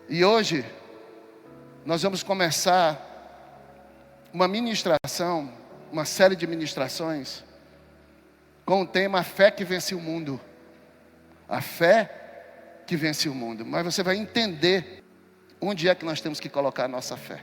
E hoje nós vamos começar uma ministração, uma série de ministrações com o tema A Fé que Vence o Mundo. A fé que vence o mundo. Mas você vai entender onde é que nós temos que colocar a nossa fé.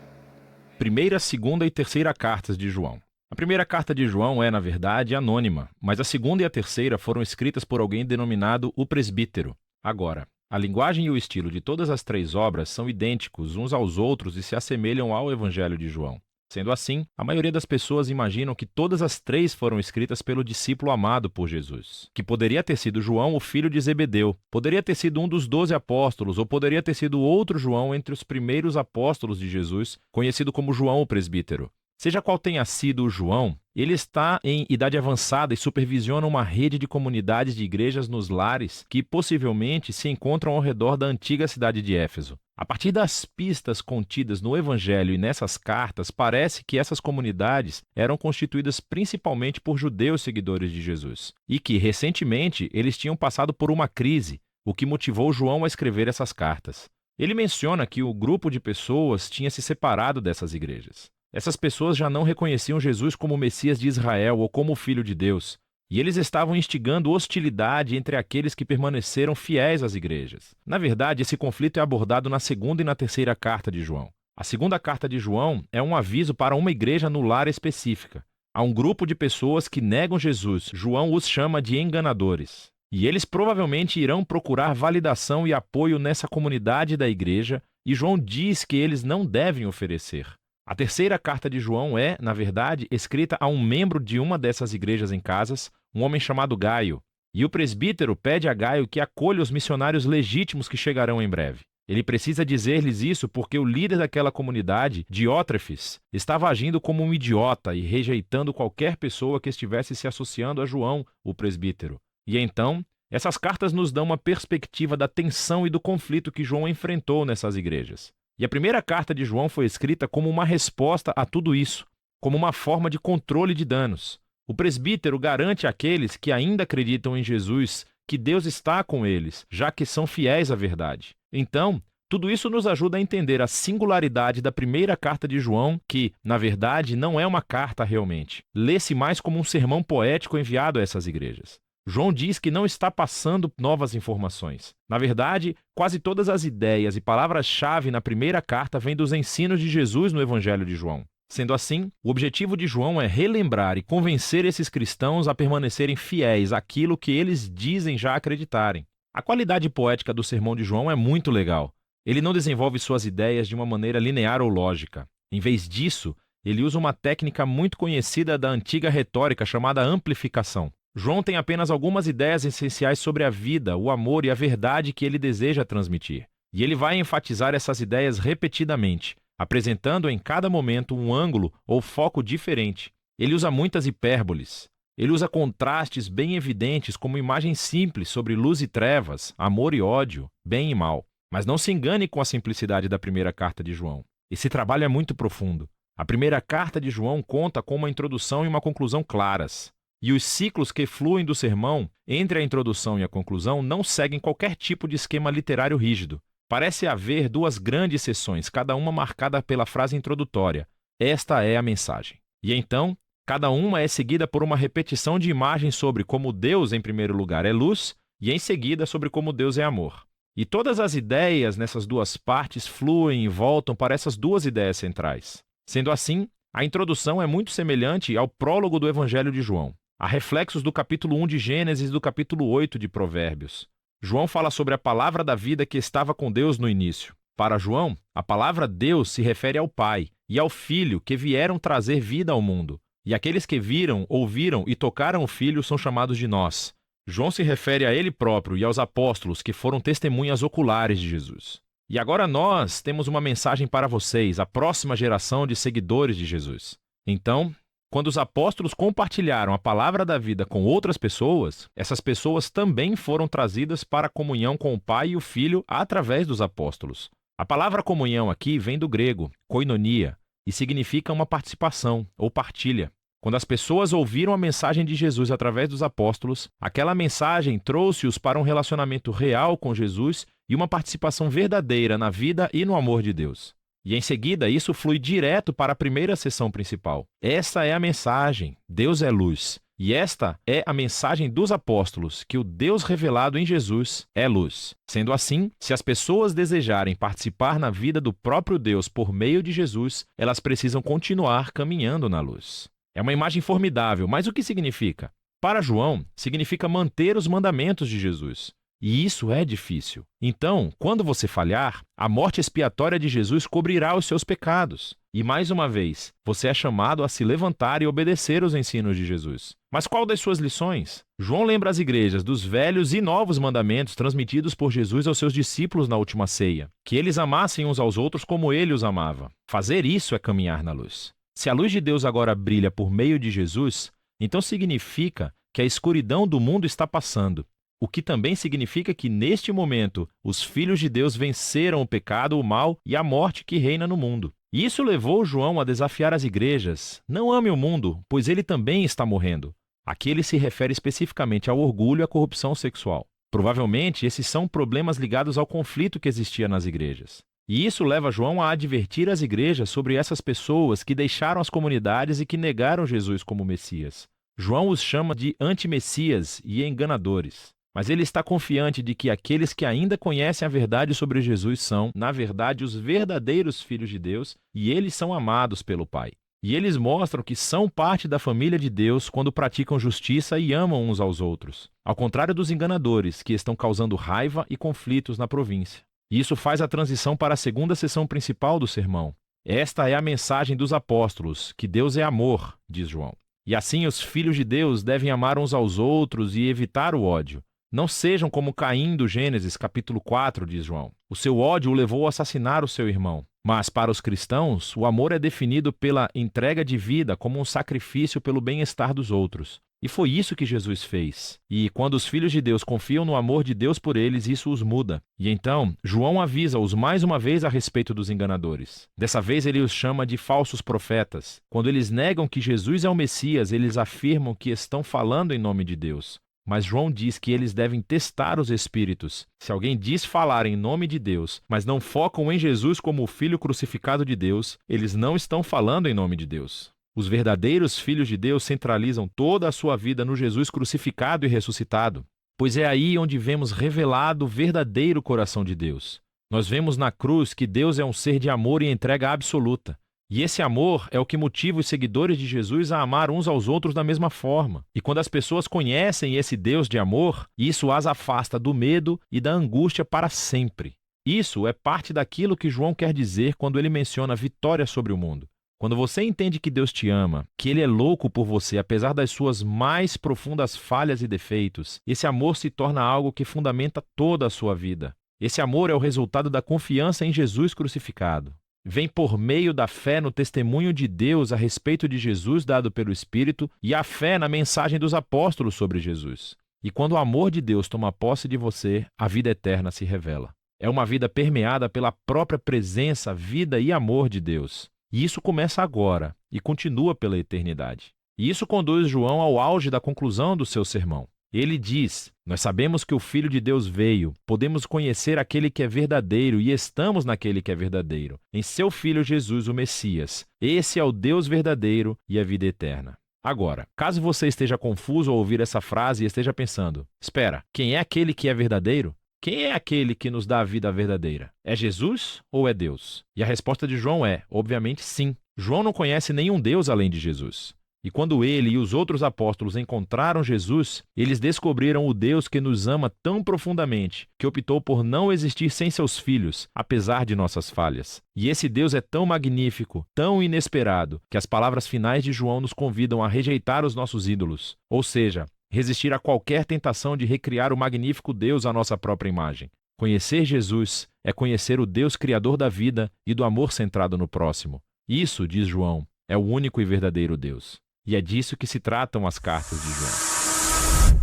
Primeira, segunda e terceira cartas de João. A primeira carta de João é, na verdade, anônima, mas a segunda e a terceira foram escritas por alguém denominado o presbítero. Agora, a linguagem e o estilo de todas as três obras são idênticos uns aos outros e se assemelham ao Evangelho de João. Sendo assim, a maioria das pessoas imaginam que todas as três foram escritas pelo discípulo amado por Jesus, que poderia ter sido João, o filho de Zebedeu, poderia ter sido um dos 12 apóstolos, ou poderia ter sido outro João entre os primeiros apóstolos de Jesus, conhecido como João o presbítero. Seja qual tenha sido o João, ele está em idade avançada e supervisiona uma rede de comunidades de igrejas nos lares que possivelmente se encontram ao redor da antiga cidade de Éfeso. A partir das pistas contidas no Evangelho e nessas cartas, parece que essas comunidades eram constituídas principalmente por judeus seguidores de Jesus, e que, recentemente, eles tinham passado por uma crise, o que motivou João a escrever essas cartas. Ele menciona que o grupo de pessoas tinha se separado dessas igrejas. Essas pessoas já não reconheciam Jesus como o Messias de Israel ou como o Filho de Deus, e eles estavam instigando hostilidade entre aqueles que permaneceram fiéis às igrejas. Na verdade, esse conflito é abordado na segunda e na terceira carta de João. A segunda carta de João é um aviso para uma igreja no lar específica. Há um grupo de pessoas que negam Jesus. João os chama de enganadores. E eles provavelmente irão procurar validação e apoio nessa comunidade da igreja, e João diz que eles não devem oferecer. A terceira carta de João é, na verdade, escrita a um membro de uma dessas igrejas em Casas, um homem chamado Gaio. E o presbítero pede a Gaio que acolha os missionários legítimos que chegarão em breve. Ele precisa dizer-lhes isso porque o líder daquela comunidade, Diótrefes, estava agindo como um idiota e rejeitando qualquer pessoa que estivesse se associando a João, o presbítero. E então, essas cartas nos dão uma perspectiva da tensão e do conflito que João enfrentou nessas igrejas. E a primeira carta de João foi escrita como uma resposta a tudo isso, como uma forma de controle de danos. O presbítero garante àqueles que ainda acreditam em Jesus que Deus está com eles, já que são fiéis à verdade. Então, tudo isso nos ajuda a entender a singularidade da primeira carta de João, que, na verdade, não é uma carta realmente. Lê-se mais como um sermão poético enviado a essas igrejas. João diz que não está passando novas informações. Na verdade, quase todas as ideias e palavras-chave na primeira carta vêm dos ensinos de Jesus no Evangelho de João. Sendo assim, o objetivo de João é relembrar e convencer esses cristãos a permanecerem fiéis àquilo que eles dizem já acreditarem. A qualidade poética do sermão de João é muito legal. Ele não desenvolve suas ideias de uma maneira linear ou lógica. Em vez disso, ele usa uma técnica muito conhecida da antiga retórica chamada amplificação. João tem apenas algumas ideias essenciais sobre a vida, o amor e a verdade que ele deseja transmitir. E ele vai enfatizar essas ideias repetidamente, apresentando em cada momento um ângulo ou foco diferente. Ele usa muitas hipérboles. Ele usa contrastes bem evidentes como imagens simples sobre luz e trevas, amor e ódio, bem e mal. Mas não se engane com a simplicidade da primeira carta de João. Esse trabalho é muito profundo. A primeira carta de João conta com uma introdução e uma conclusão claras. E os ciclos que fluem do sermão, entre a introdução e a conclusão, não seguem qualquer tipo de esquema literário rígido. Parece haver duas grandes seções, cada uma marcada pela frase introdutória. Esta é a mensagem. E então, cada uma é seguida por uma repetição de imagens sobre como Deus, em primeiro lugar, é luz, e em seguida sobre como Deus é amor. E todas as ideias nessas duas partes fluem e voltam para essas duas ideias centrais. Sendo assim, a introdução é muito semelhante ao prólogo do Evangelho de João. Há reflexos do capítulo 1 de Gênesis e do capítulo 8 de Provérbios. João fala sobre a palavra da vida que estava com Deus no início. Para João, a palavra Deus se refere ao Pai e ao Filho que vieram trazer vida ao mundo. E aqueles que viram, ouviram e tocaram o Filho são chamados de nós. João se refere a ele próprio e aos apóstolos que foram testemunhas oculares de Jesus. E agora nós temos uma mensagem para vocês, a próxima geração de seguidores de Jesus. Então, quando os apóstolos compartilharam a palavra da vida com outras pessoas, essas pessoas também foram trazidas para a comunhão com o Pai e o Filho através dos apóstolos. A palavra comunhão aqui vem do grego, koinonia, e significa uma participação ou partilha. Quando as pessoas ouviram a mensagem de Jesus através dos apóstolos, aquela mensagem trouxe-os para um relacionamento real com Jesus e uma participação verdadeira na vida e no amor de Deus. E em seguida, isso flui direto para a primeira sessão principal. Esta é a mensagem: Deus é luz. E esta é a mensagem dos apóstolos, que o Deus revelado em Jesus é luz. Sendo assim, se as pessoas desejarem participar na vida do próprio Deus por meio de Jesus, elas precisam continuar caminhando na luz. É uma imagem formidável, mas o que significa? Para João, significa manter os mandamentos de Jesus. E isso é difícil. Então, quando você falhar, a morte expiatória de Jesus cobrirá os seus pecados. E mais uma vez, você é chamado a se levantar e obedecer os ensinos de Jesus. Mas qual das suas lições? João lembra as igrejas dos velhos e novos mandamentos transmitidos por Jesus aos seus discípulos na última ceia, que eles amassem uns aos outros como ele os amava. Fazer isso é caminhar na luz. Se a luz de Deus agora brilha por meio de Jesus, então significa que a escuridão do mundo está passando. O que também significa que, neste momento, os filhos de Deus venceram o pecado, o mal e a morte que reina no mundo. E isso levou João a desafiar as igrejas: não ame o mundo, pois ele também está morrendo. Aqui ele se refere especificamente ao orgulho e à corrupção sexual. Provavelmente, esses são problemas ligados ao conflito que existia nas igrejas. E isso leva João a advertir as igrejas sobre essas pessoas que deixaram as comunidades e que negaram Jesus como Messias. João os chama de antimessias e enganadores. Mas ele está confiante de que aqueles que ainda conhecem a verdade sobre Jesus são, na verdade, os verdadeiros filhos de Deus, e eles são amados pelo Pai. E eles mostram que são parte da família de Deus quando praticam justiça e amam uns aos outros, ao contrário dos enganadores, que estão causando raiva e conflitos na província. E isso faz a transição para a segunda sessão principal do sermão. Esta é a mensagem dos apóstolos, que Deus é amor, diz João. E assim os filhos de Deus devem amar uns aos outros e evitar o ódio. Não sejam como Caim do Gênesis, capítulo 4, diz João. O seu ódio o levou a assassinar o seu irmão. Mas para os cristãos, o amor é definido pela entrega de vida como um sacrifício pelo bem-estar dos outros. E foi isso que Jesus fez. E quando os filhos de Deus confiam no amor de Deus por eles, isso os muda. E então, João avisa-os mais uma vez a respeito dos enganadores. Dessa vez ele os chama de falsos profetas. Quando eles negam que Jesus é o Messias, eles afirmam que estão falando em nome de Deus. Mas João diz que eles devem testar os espíritos. Se alguém diz falar em nome de Deus, mas não focam em Jesus como o Filho crucificado de Deus, eles não estão falando em nome de Deus. Os verdadeiros filhos de Deus centralizam toda a sua vida no Jesus crucificado e ressuscitado, pois é aí onde vemos revelado o verdadeiro coração de Deus. Nós vemos na cruz que Deus é um ser de amor e entrega absoluta. E esse amor é o que motiva os seguidores de Jesus a amar uns aos outros da mesma forma. E quando as pessoas conhecem esse Deus de amor, isso as afasta do medo e da angústia para sempre. Isso é parte daquilo que João quer dizer quando ele menciona a vitória sobre o mundo. Quando você entende que Deus te ama, que Ele é louco por você apesar das suas mais profundas falhas e defeitos, esse amor se torna algo que fundamenta toda a sua vida. Esse amor é o resultado da confiança em Jesus crucificado. Vem por meio da fé no testemunho de Deus a respeito de Jesus dado pelo Espírito e a fé na mensagem dos apóstolos sobre Jesus. E quando o amor de Deus toma posse de você, a vida eterna se revela. É uma vida permeada pela própria presença, vida e amor de Deus. E isso começa agora e continua pela eternidade. E isso conduz João ao auge da conclusão do seu sermão. Ele diz: nós sabemos que o Filho de Deus veio, podemos conhecer aquele que é verdadeiro e estamos naquele que é verdadeiro, em seu Filho Jesus, o Messias. Esse é o Deus verdadeiro e a vida eterna. Agora, caso você esteja confuso ao ouvir essa frase e esteja pensando: espera, quem é aquele que é verdadeiro? Quem é aquele que nos dá a vida verdadeira? É Jesus ou é Deus? E a resposta de João é, obviamente, sim. João não conhece nenhum Deus além de Jesus. E quando ele e os outros apóstolos encontraram Jesus, eles descobriram o Deus que nos ama tão profundamente, que optou por não existir sem seus filhos, apesar de nossas falhas. E esse Deus é tão magnífico, tão inesperado, que as palavras finais de João nos convidam a rejeitar os nossos ídolos, ou seja, resistir a qualquer tentação de recriar o magnífico Deus à nossa própria imagem. Conhecer Jesus é conhecer o Deus criador da vida e do amor centrado no próximo. Isso, diz João, é o único e verdadeiro Deus. E é disso que se tratam as cartas de João.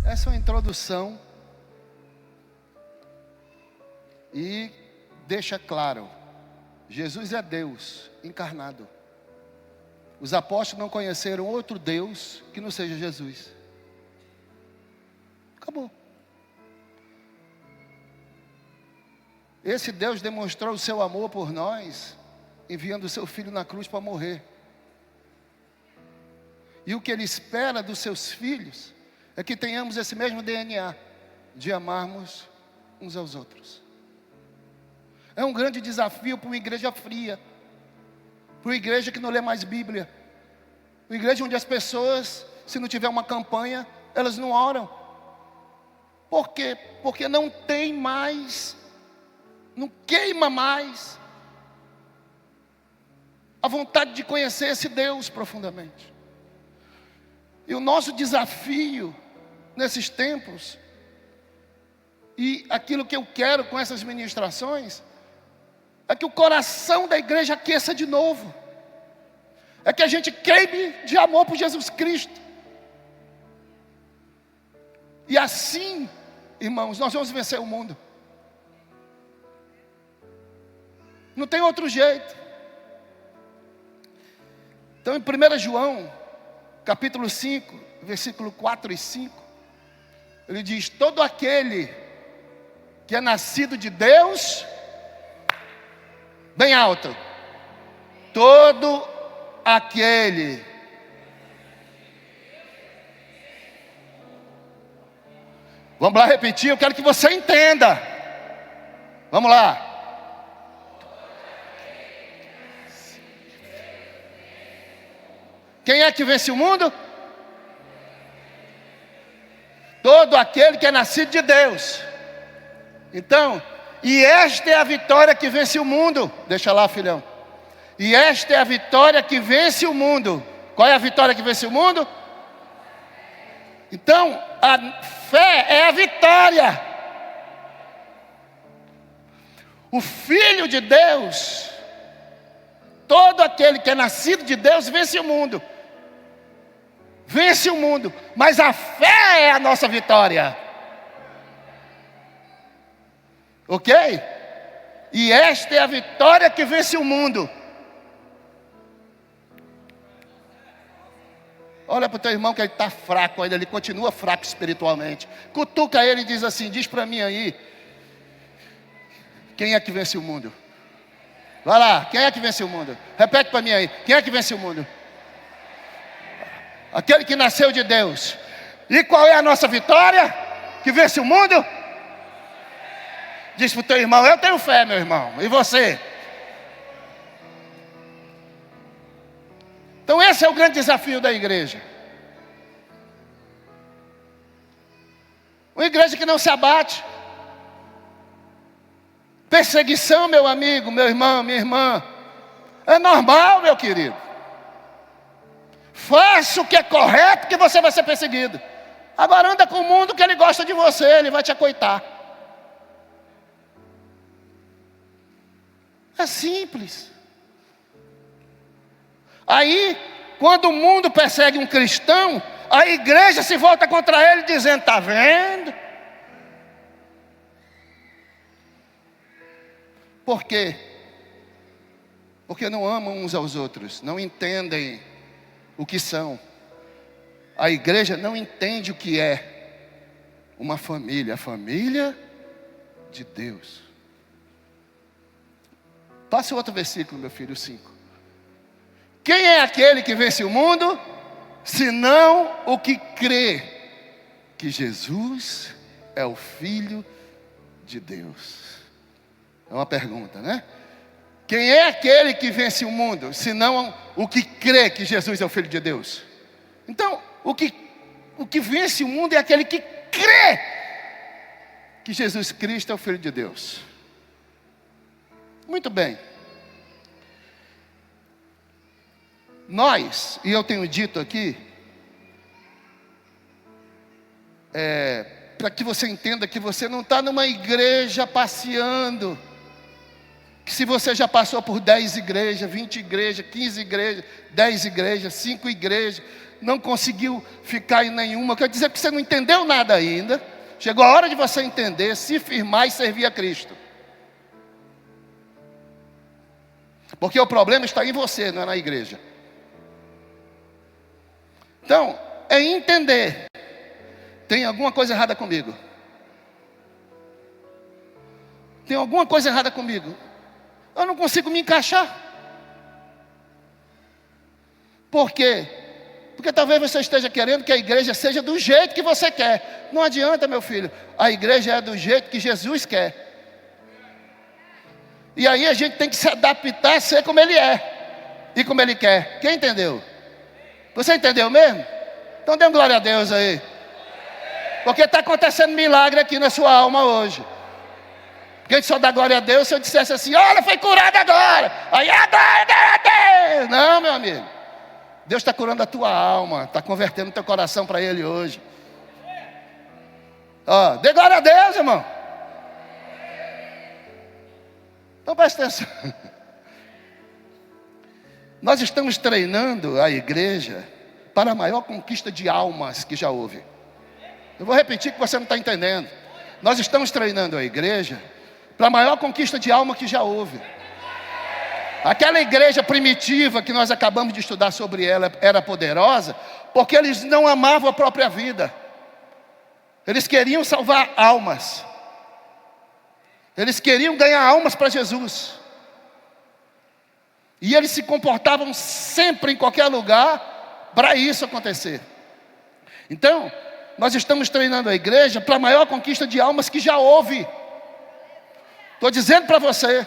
Essa é uma introdução e deixa claro, Jesus é Deus encarnado. Os apóstolos não conheceram outro Deus que não seja Jesus. Acabou. esse Deus demonstrou o seu amor por nós, enviando o seu Filho na cruz para morrer. E o que Ele espera dos seus filhos é que tenhamos esse mesmo DNA, de amarmos uns aos outros. É um grande desafio para uma igreja fria, para uma igreja que não lê mais Bíblia, uma igreja onde as pessoas, se não tiver uma campanha, elas não oram. Por quê? Porque não tem mais, não queima mais a vontade de conhecer esse Deus profundamente. E o nosso desafio nesses tempos, e aquilo que eu quero com essas ministrações, é que o coração da igreja aqueça de novo. É que a gente queime de amor por Jesus Cristo. E assim, irmãos, nós vamos vencer o mundo. Não tem outro jeito. Então em 1 João, capítulo 5, versículo 4 e 5, ele diz: todo aquele que é nascido de Deus, bem alto, todo aquele. Vamos lá repetir, eu quero que você entenda. Vamos lá. Quem é que vence o mundo? Todo aquele que é nascido de Deus. Então, e esta é a vitória que vence o mundo. Deixa lá, filhão. E esta é a vitória que vence o mundo. Qual é a vitória que vence o mundo? Então, a fé é a vitória. O Filho de Deus, todo aquele que é nascido de Deus, vence o mundo. Vence o mundo. Mas a fé é a nossa vitória. Ok? E esta é a vitória que vence o mundo. Olha para o teu irmão que ele está fraco ainda, ele continua fraco espiritualmente. Cutuca ele e diz assim: diz para mim aí, quem é que vence o mundo? Vai lá, quem é que vence o mundo? Repete para mim aí, quem é que vence o mundo? Aquele que nasceu de Deus. E qual é a nossa vitória que vence o mundo? Diz para o teu irmão: eu tenho fé, meu irmão. E você? Então esse é o grande desafio da igreja. Uma igreja que não se abate. Perseguição, meu amigo, meu irmão, minha irmã, é normal, meu querido. Faça o que é correto, que você vai ser perseguido. Agora anda com o mundo que ele gosta de você, ele vai te acoitar. É simples. Aí, quando o mundo persegue um cristão, a igreja se volta contra ele dizendo: está vendo? Por quê? Porque não amam uns aos outros, não entendem o que são. A igreja não entende o que é uma família, a família de Deus. Passe outro versículo, meu filho, 5. Quem é aquele que vence o mundo, senão o que crê que Jesus é o Filho de Deus? É uma pergunta, né? Quem é aquele que vence o mundo, senão o que crê que Jesus é o Filho de Deus? Então, o que vence o mundo é aquele que crê que Jesus Cristo é o Filho de Deus. Muito bem. Nós, e eu tenho dito aqui, para que você entenda que você não está numa igreja passeando, que se você já passou por 10 igrejas, 20 igrejas, 15 igrejas, 10 igrejas, 5 igrejas, não conseguiu ficar em nenhuma, quer dizer que você não entendeu nada ainda. Chegou a hora de você entender, se firmar e servir a Cristo. Porque o problema está em você, não é na igreja. Então, é entender. Tem alguma coisa errada comigo. Tem alguma coisa errada comigo. Eu não consigo me encaixar. Por quê? Porque talvez você esteja querendo que a igreja seja do jeito que você quer. Não adianta, meu filho. A igreja é do jeito que Jesus quer. E aí a gente tem que se adaptar a ser como Ele é e como Ele quer. Quem entendeu? Você entendeu mesmo? Então dê glória a Deus aí. Porque está acontecendo milagre aqui na sua alma hoje. Porque a gente só dá glória a Deus se eu dissesse assim: olha, foi curado agora. Aí a glória a Deus. Não, meu amigo. Deus está curando a tua alma. Está convertendo o teu coração para Ele hoje. Ó, dê glória a Deus, irmão. Então presta atenção. Nós estamos treinando a igreja para a maior conquista de almas que já houve. Eu vou repetir que você não está entendendo. Nós estamos treinando a igreja para a maior conquista de alma que já houve. Aquela igreja primitiva que nós acabamos de estudar sobre ela era poderosa porque eles não amavam a própria vida. Eles queriam salvar almas. Eles queriam ganhar almas para Jesus. E eles se comportavam sempre, em qualquer lugar, para isso acontecer. Então, nós estamos treinando a igreja para a maior conquista de almas que já houve. Estou dizendo para você,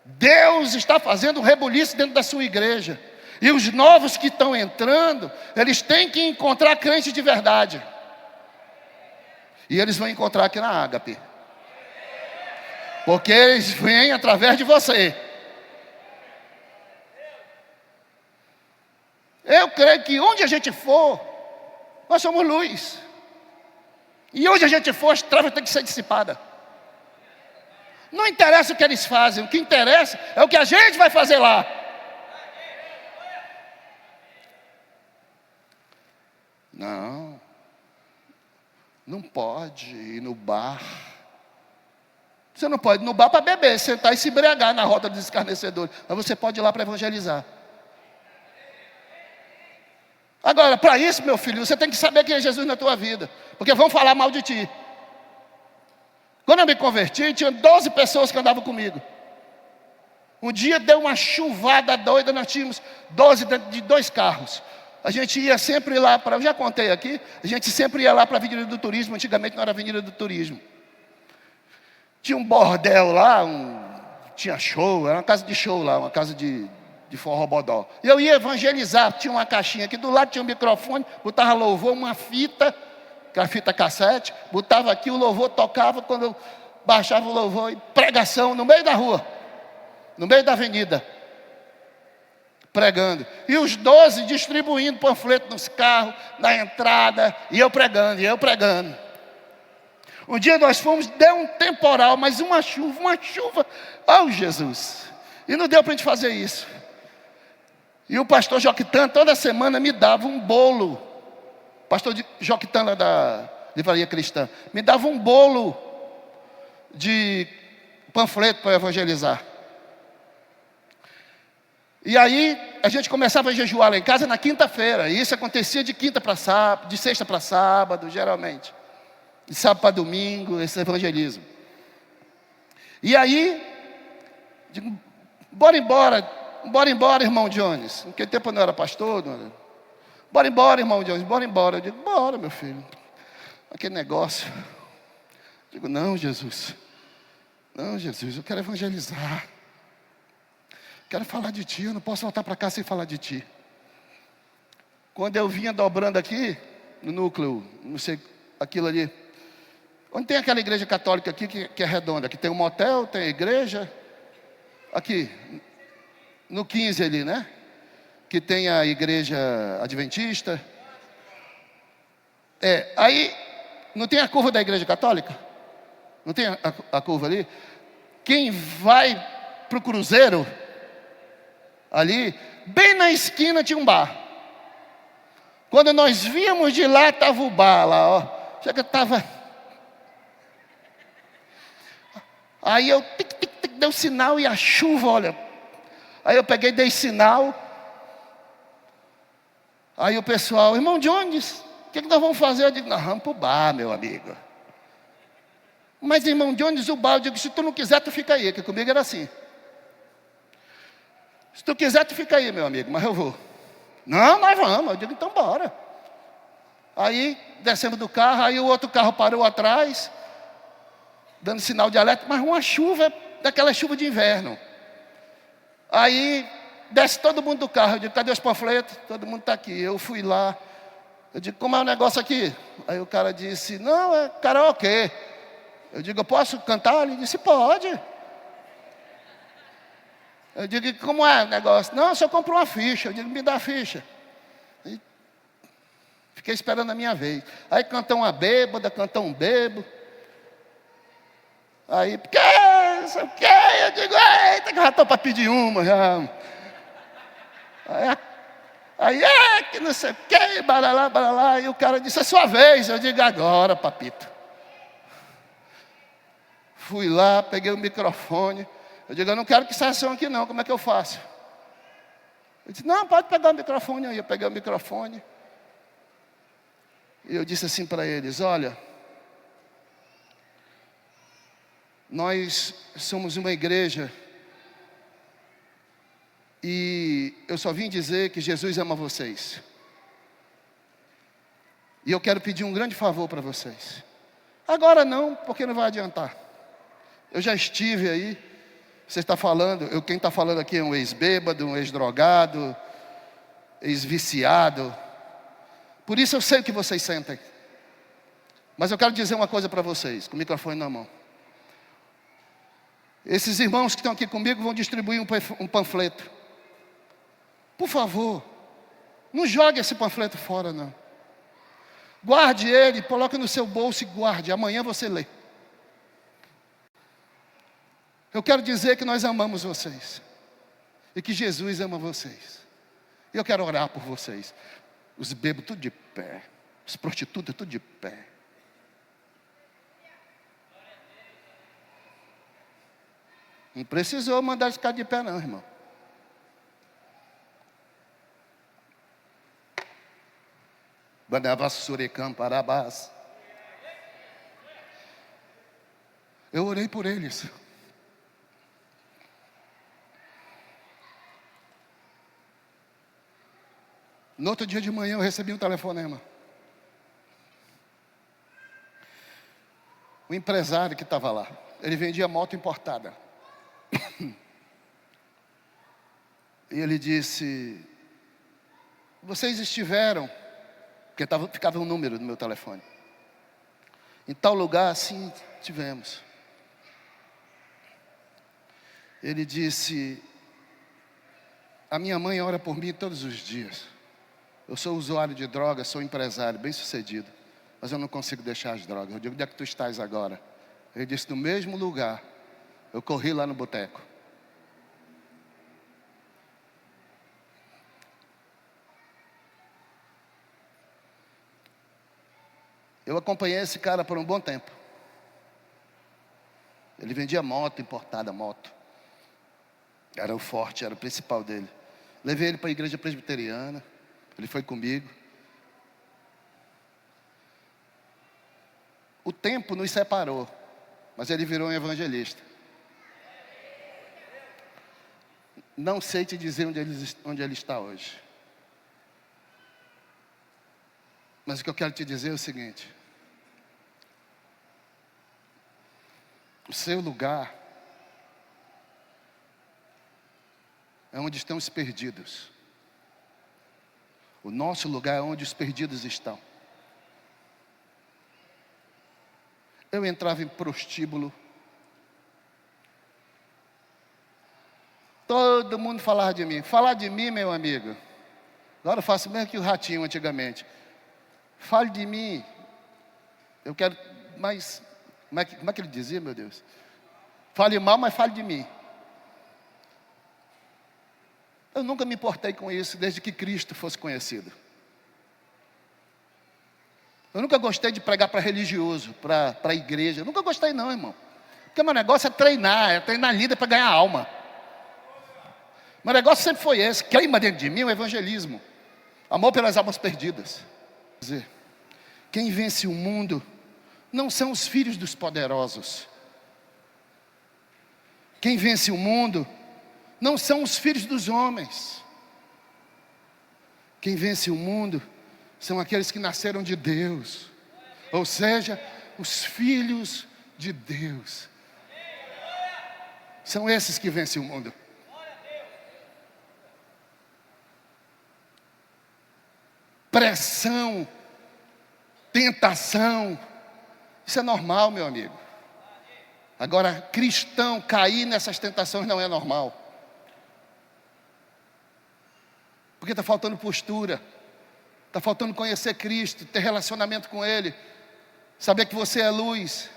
Deus está fazendo um rebuliço dentro da sua igreja. E os novos que estão entrando, eles têm que encontrar crentes de verdade. E eles vão encontrar aqui na Ágape. Porque eles vêm através de você. Eu creio que onde a gente for, nós somos luz. E onde a gente for, as trevas têm que ser dissipadas. Não interessa o que eles fazem, o que interessa é o que a gente vai fazer lá. Não pode ir no bar. Você não pode ir no bar para beber, sentar e se embriagar na roda dos escarnecedores. Mas você pode ir lá para evangelizar. Agora, para isso, meu filho, você tem que saber quem é Jesus na tua vida. Porque vão falar mal de ti. Quando eu me converti, tinha 12 pessoas que andavam comigo. Um dia deu uma chuvada doida, nós tínhamos 12 dentro de 2 carros. A gente ia sempre lá para, eu já contei aqui, a gente sempre ia lá para a Avenida do Turismo, antigamente não era Avenida do Turismo. Tinha um bordel lá, tinha show, era uma casa de show lá, uma casa de forró bodó. E eu ia evangelizar, tinha uma caixinha aqui, do lado tinha um microfone, botava louvor, uma fita, que era fita cassete, botava aqui, o louvor tocava, quando eu baixava o louvor, e pregação no meio da rua, no meio da avenida, pregando. E os 12 distribuindo panfleto nos carros, na entrada, e eu pregando, Um dia nós fomos, deu um temporal, mas uma chuva, oh Jesus, e não deu para a gente fazer isso. E o pastor Joquitan toda semana me dava um bolo, pastor Joquitan lá da Livraria Cristã, me dava um bolo de panfleto para evangelizar. E aí a gente começava a jejuar lá em casa na quinta-feira, e isso acontecia de quinta para sábado, de sexta para sábado, geralmente. De sábado para domingo, esse evangelismo. E aí, digo, bora embora, irmão Jones. Naquele tempo eu não era pastor, bora embora, irmão Jones, bora embora. Eu digo, bora, meu filho. Aquele negócio. Eu digo, não, Jesus, eu quero evangelizar. Quero falar de ti, eu não posso voltar para cá sem falar de ti. Quando eu vinha dobrando aqui, no núcleo, não sei, aquilo ali, onde tem aquela igreja católica aqui que é redonda, que tem um motel, tem a igreja, aqui, no 15 ali, né? Que tem a igreja adventista. Aí, não tem a curva da igreja católica? Não tem a curva ali? Quem vai para o cruzeiro, ali, bem na esquina tinha um bar. Quando nós víamos de lá, estava o bar lá, ó. Chega, estava... Aí eu dei o sinal e a chuva, olha. Aí eu peguei, dei sinal. Aí o pessoal, irmão Jones, o que nós vamos fazer? Eu digo, nós vamos para o bar, meu amigo. Mas, irmão, de onde Zubal? Eu digo, se tu não quiser, tu fica aí, que comigo era assim. Se tu quiser, tu fica aí, meu amigo, mas eu vou. Não, nós vamos. Eu digo, então bora. Aí, descemos do carro, aí o outro carro parou atrás, dando sinal de alerta, mas uma chuva, daquela chuva de inverno. Aí, desce todo mundo do carro. Eu digo, cadê os panfletos? Todo mundo está aqui. Eu fui lá. Eu digo, como é o negócio aqui? Aí o cara disse, não, é karaokê. Eu digo, eu posso cantar? Ele disse, pode. Eu digo, como é o negócio? Não, só compro uma ficha. Eu digo, me dá a ficha. E fiquei esperando a minha vez. Aí cantou uma bêbada, cantou um bêbado. Aí, porque, não sei o quê. Eu digo, eita, que eu já estou para pedir uma. Já. Aí, que não sei o quê, baralá. E o cara disse, é sua vez. Eu digo, agora, papito. Fui lá, peguei o microfone. Eu digo, eu não quero que saia som aqui não, como é que eu faço? Ele disse, não, pode pegar o microfone aí. Eu peguei o microfone. E eu disse assim para eles, olha, nós somos uma igreja e eu só vim dizer que Jesus ama vocês. E eu quero pedir um grande favor para vocês. Agora não, porque não vai adiantar. Eu já estive aí, você está falando, quem está falando aqui é um ex-bêbado, um ex-drogado, ex-viciado. Por isso eu sei o que vocês sentem. Mas eu quero dizer uma coisa para vocês, com o microfone na mão. Esses irmãos que estão aqui comigo vão distribuir um panfleto. Por favor, não jogue esse panfleto fora, não. Guarde ele, coloque no seu bolso e guarde. Amanhã você lê. Eu quero dizer que nós amamos vocês. E que Jesus ama vocês. E eu quero orar por vocês. Os bêbados tudo de pé. Os prostitutas tudo de pé. Não precisou mandar eles ficar de pé não, irmão. Parabás. Eu orei por eles. No outro dia de manhã eu recebi um telefonema. O empresário que estava lá, ele vendia moto importada. E ele disse, vocês estiveram, porque ficava um número no meu telefone. Em tal lugar, sim, tivemos. Ele disse, a minha mãe ora por mim todos os dias. Eu sou usuário de drogas, sou empresário, bem sucedido. Mas eu não consigo deixar as drogas. Eu digo, onde é que tu estás agora? Ele disse, no mesmo lugar. Eu corri lá no boteco. Eu acompanhei esse cara por um bom tempo. Ele vendia moto, importada moto. Era o forte, era o principal dele. Levei ele para a igreja presbiteriana. Ele foi comigo. O tempo nos separou, mas ele virou um evangelista. Não sei te dizer onde ele está hoje. Mas o que eu quero te dizer é o seguinte. O seu lugar é onde estão os perdidos. O nosso lugar é onde os perdidos estão. Eu entrava em prostíbulo. Todo mundo falava de mim. Falar de mim, meu amigo. Agora eu faço mesmo que o ratinho antigamente. Fale de mim. Eu quero mais... Como é que ele dizia, meu Deus? Fale mal, mas fale de mim. Eu nunca me importei com isso, desde que Cristo fosse conhecido. Eu nunca gostei de pregar para religioso, para a igreja. Eu nunca gostei não, irmão. Porque meu negócio é treinar líder para ganhar alma. Meu negócio sempre foi esse, queima dentro de mim o evangelismo. Amor pelas almas perdidas. Quem vence o mundo não são os filhos dos poderosos. Quem vence o mundo não são os filhos dos homens. Quem vence o mundo são aqueles que nasceram de Deus. Ou seja, os filhos de Deus. São esses que vencem o mundo. Pressão, tentação, isso é normal, meu amigo. Agora, cristão cair nessas tentações não é normal. Porque está faltando postura, está faltando conhecer Cristo, ter relacionamento com Ele, saber que você é luz,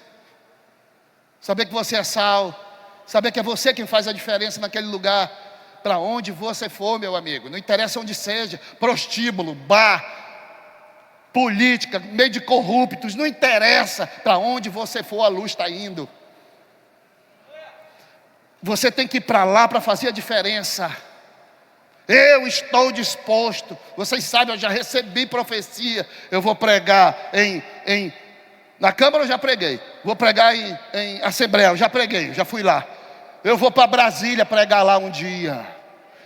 saber que você é sal, saber que é você quem faz a diferença naquele lugar. Para onde você for, meu amigo, não interessa onde seja, prostíbulo, bar, política, meio de corruptos, não interessa. Para onde você for, a luz está indo. Você tem que ir para lá para fazer a diferença. Eu estou disposto. Vocês sabem, eu já recebi profecia. Eu vou pregar na Câmara, eu já preguei. Vou pregar em Assembleia, eu já preguei, já fui lá. Eu vou para Brasília pregar lá um dia.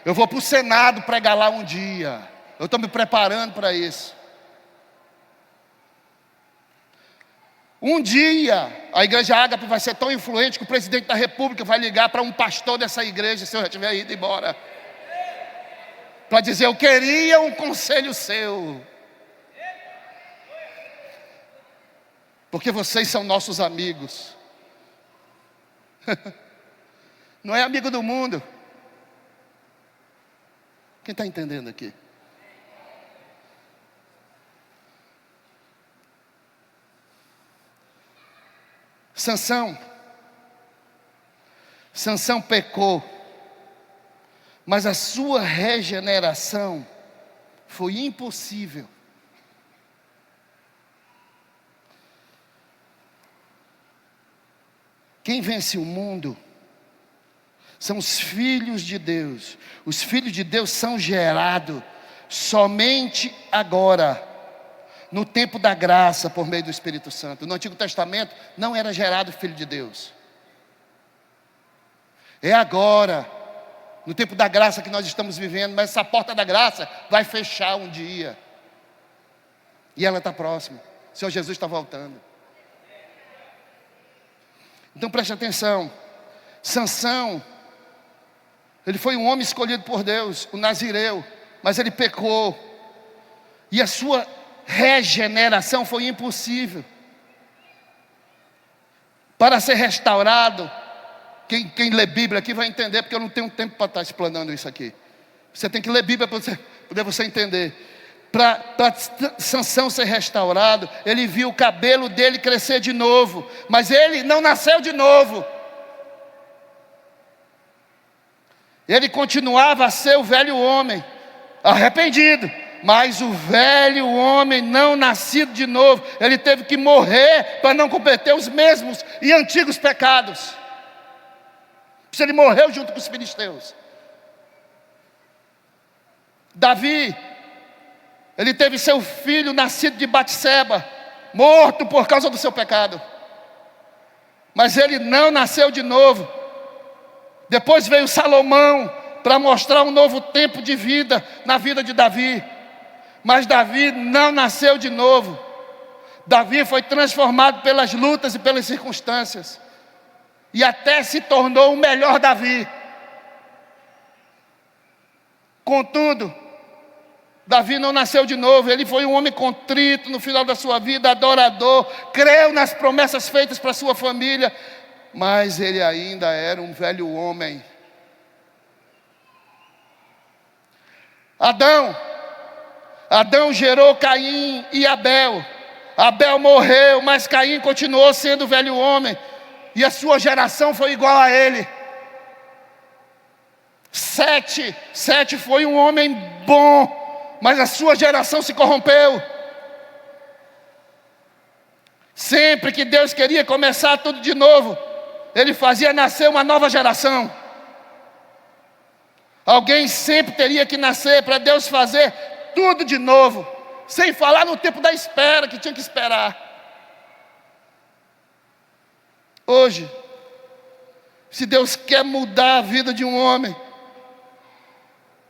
Eu vou para o Senado pregar lá um dia. Eu estou me preparando para isso. Um dia, a igreja Ágape vai ser tão influente que o presidente da república vai ligar para um pastor dessa igreja, se eu já tiver ido embora, para dizer: eu queria um conselho seu. Porque vocês são nossos amigos. Não é amigo do mundo. Quem está entendendo aqui? Sansão pecou, mas a sua regeneração foi impossível. Quem vence o mundo são os filhos de Deus. Os filhos de Deus são gerados somente agora, no tempo da graça, por meio do Espírito Santo. No Antigo Testamento não era gerado filho de Deus. É agora, no tempo da graça que nós estamos vivendo. Mas essa porta da graça vai fechar um dia. E ela está próxima. O Senhor Jesus está voltando. Então preste atenção. Sansão, ele foi um homem escolhido por Deus, o nazireu, mas ele pecou. E a sua regeneração foi impossível. Para ser restaurado, quem lê Bíblia aqui vai entender, porque eu não tenho tempo para estar explanando isso aqui. Você tem que ler Bíblia para poder você entender. Para Sansão ser restaurado, ele viu o cabelo dele crescer de novo, mas ele não nasceu de novo. Ele continuava a ser o velho homem, arrependido, mas o velho homem não nascido de novo. Ele teve que morrer para não cometer os mesmos e antigos pecados. Ele morreu junto com os filisteus. Davi, ele teve seu filho nascido de Batseba, morto por causa do seu pecado, mas ele não nasceu de novo. Depois veio Salomão para mostrar um novo tempo de vida na vida de Davi, mas Davi não nasceu de novo. Davi foi transformado pelas lutas e pelas circunstâncias, e até se tornou o melhor Davi. Contudo, Davi não nasceu de novo. Ele foi um homem contrito no final da sua vida, adorador, creu nas promessas feitas para sua família, mas ele ainda era um velho homem. Adão gerou Caim e Abel. Abel morreu, mas Caim continuou sendo velho homem, e a sua geração foi igual a ele. Sete foi um homem bom, mas a sua geração se corrompeu. Sempre que Deus queria começar tudo de novo, Ele fazia nascer uma nova geração. Alguém sempre teria que nascer para Deus fazer tudo de novo, sem falar no tempo da espera, que tinha que esperar. Hoje, se Deus quer mudar a vida de um homem,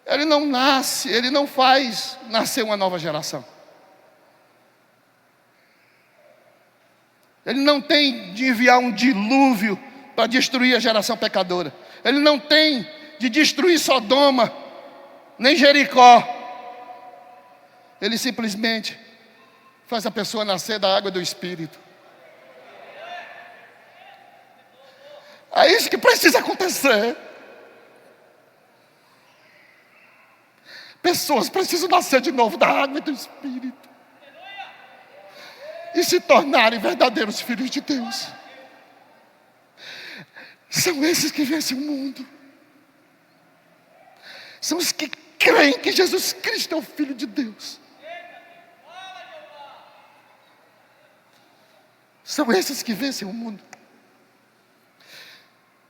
Ele não nasce, Ele não faz nascer uma nova geração. Ele não tem de enviar um dilúvio para destruir a geração pecadora. Ele não tem de destruir Sodoma, nem Jericó. Ele simplesmente faz a pessoa nascer da água do Espírito. É isso que precisa acontecer. Pessoas precisam nascer de novo da água e do Espírito e se tornarem verdadeiros filhos de Deus. São esses que vencem o mundo. São os que creem que Jesus Cristo é o Filho de Deus. São esses que vencem o mundo.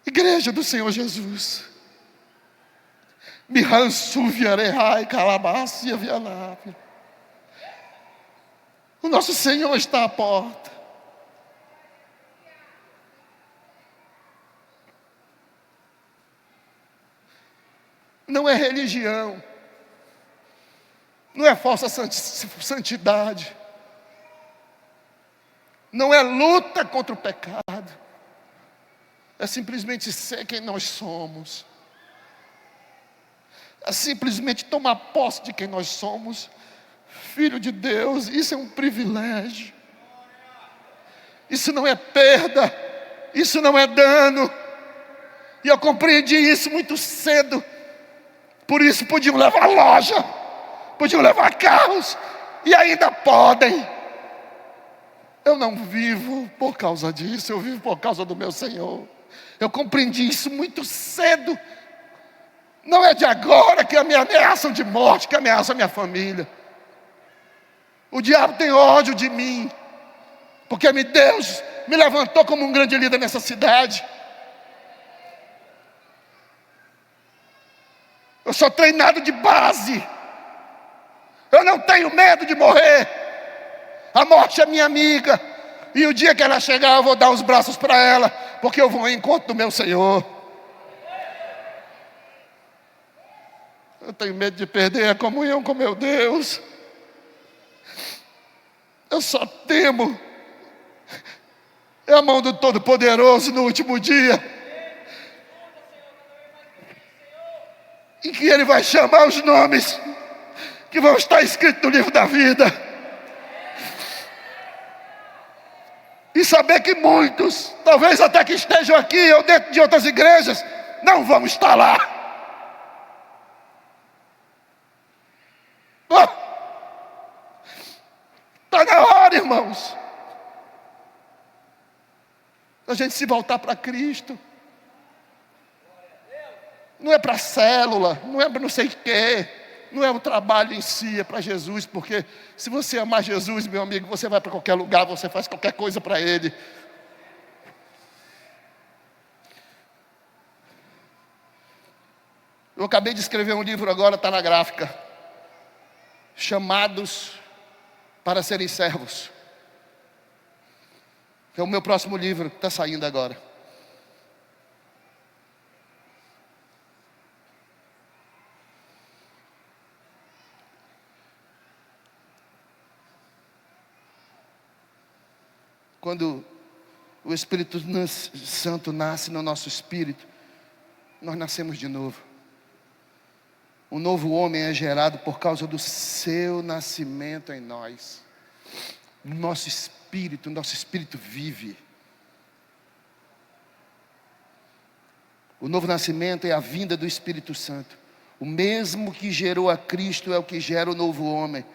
Igreja do Senhor Jesus. O nosso Senhor está à porta. Não é religião, não é falsa santidade, não é luta contra o pecado, é simplesmente ser quem nós somos, é simplesmente tomar posse de quem nós somos, filho de Deus. Isso é um privilégio, isso não é perda, isso não é dano, e eu compreendi isso muito cedo. Por isso podiam levar loja, podiam levar carros, e ainda podem. Eu não vivo por causa disso, eu vivo por causa do meu Senhor. Eu compreendi isso muito cedo. Não é de agora que me ameaçam de morte, que ameaçam a minha família. O diabo tem ódio de mim, porque Deus me levantou como um grande líder nessa cidade. Eu sou treinado de base. Eu não tenho medo de morrer. A morte é minha amiga. E o dia que ela chegar, eu vou dar os braços para ela, porque eu vou ao encontro do meu Senhor. Eu tenho medo de perder a comunhão com meu Deus. Eu só temo a mão do Todo-Poderoso no último dia, em que Ele vai chamar os nomes que vão estar escritos no livro da vida, e saber que muitos, talvez até que estejam aqui ou dentro de outras igrejas, não vão estar lá. Está na hora, irmãos, a gente se voltar para Cristo. Não é para célula, não é para não sei o quê, não é o trabalho em si, é para Jesus. Porque se você amar Jesus, meu amigo, você vai para qualquer lugar, você faz qualquer coisa para Ele. Eu acabei de escrever um livro agora, está na gráfica, Chamados para Serem Servos. É o meu próximo livro, que está saindo agora. Quando o Espírito Santo nasce no nosso espírito, nós nascemos de novo. Um novo homem é gerado por causa do seu nascimento em nós. Nosso espírito vive. O novo nascimento é a vinda do Espírito Santo. O mesmo que gerou a Cristo é o que gera o novo homem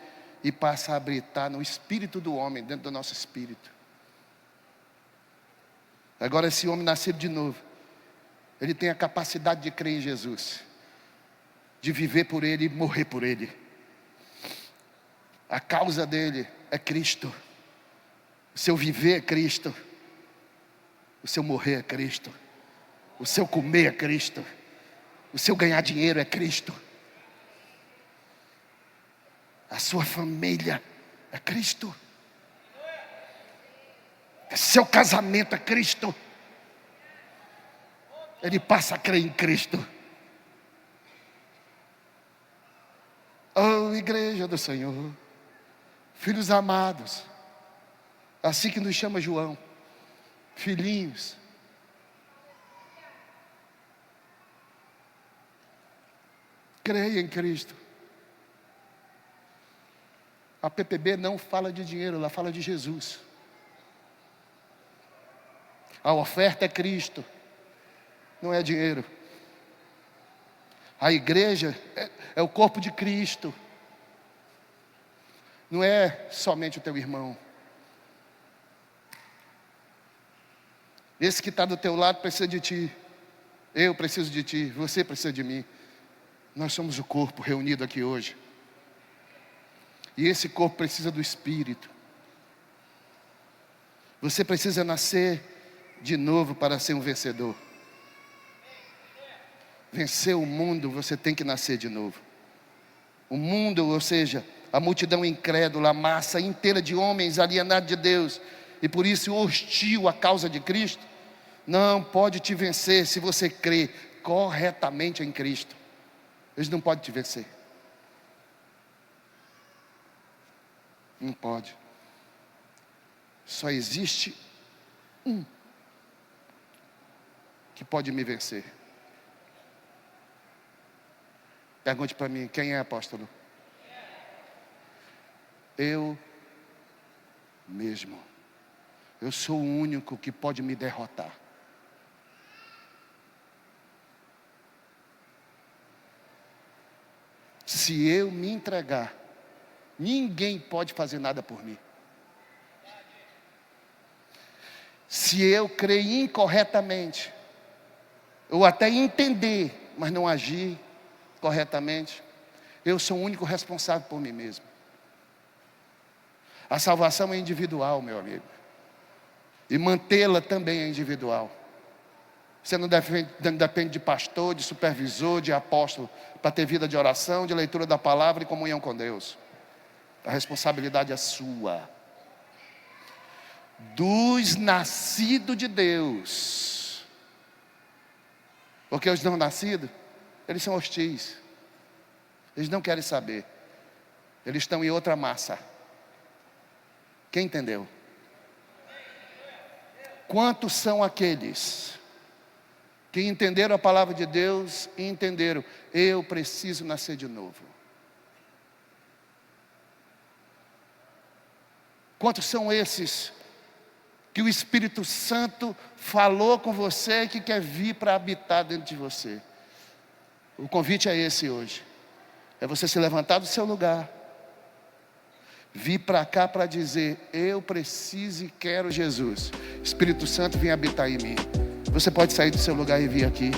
e passa a habitar no espírito do homem, dentro do nosso espírito. Agora, esse homem nascido de novo, ele tem a capacidade de crer em Jesus, de viver por Ele e morrer por Ele. A causa dele é Cristo. O seu viver é Cristo. O seu morrer é Cristo. O seu comer é Cristo. O seu ganhar dinheiro é Cristo. A sua família é Cristo. Seu casamento é Cristo. ele passa a crer em Cristo. Oh, igreja do Senhor, filhos amados, assim que nos chama João, filhinhos. Creia em Cristo. A PPB não fala de dinheiro, ela fala de Jesus. A oferta é Cristo, não é dinheiro. A igreja é o corpo de Cristo. Não é somente o teu irmão. Esse que está do teu lado precisa de ti. Eu preciso de ti, você precisa de mim. Nós somos o corpo reunido aqui hoje. E esse corpo precisa do Espírito. Você precisa nascer de novo para ser um vencedor. Vencer o mundo, você tem que nascer de novo. O mundo, ou seja, a multidão incrédula, a massa inteira de homens alienados de Deus, e por isso hostil à causa de Cristo, não pode te vencer se você crê corretamente em Cristo. Eles não podem te vencer. Não pode. Só existe um que pode me vencer. Pergunte para mim, quem é, apóstolo? Eu mesmo. Eu sou o único que pode me derrotar. Se eu me entregar, ninguém pode fazer nada por mim. Se eu crer incorretamente, ou até entender, mas não agir corretamente, eu sou o único responsável por mim mesmo. A salvação é individual, meu amigo. E mantê-la também é individual. Você não depende de pastor, de supervisor, de apóstolo, para ter vida de oração, de leitura da palavra e comunhão com Deus. A responsabilidade é sua. Dos nascidos de Deus. Porque os não nascidos, eles são hostis. Eles não querem saber. Eles estão em outra massa. Quem entendeu? Quantos são aqueles que entenderam a palavra de Deus e entenderam, eu preciso nascer de novo? Quantos são esses que o Espírito Santo falou com você, que quer vir para habitar dentro de você? O convite é esse hoje. É você se levantar do seu lugar, vir para cá para dizer, eu preciso e quero Jesus. Espírito Santo, vem habitar em mim. Você pode sair do seu lugar e vir aqui,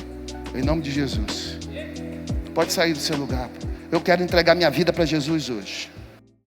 em nome de Jesus. Pode sair do seu lugar. Eu quero entregar minha vida para Jesus hoje.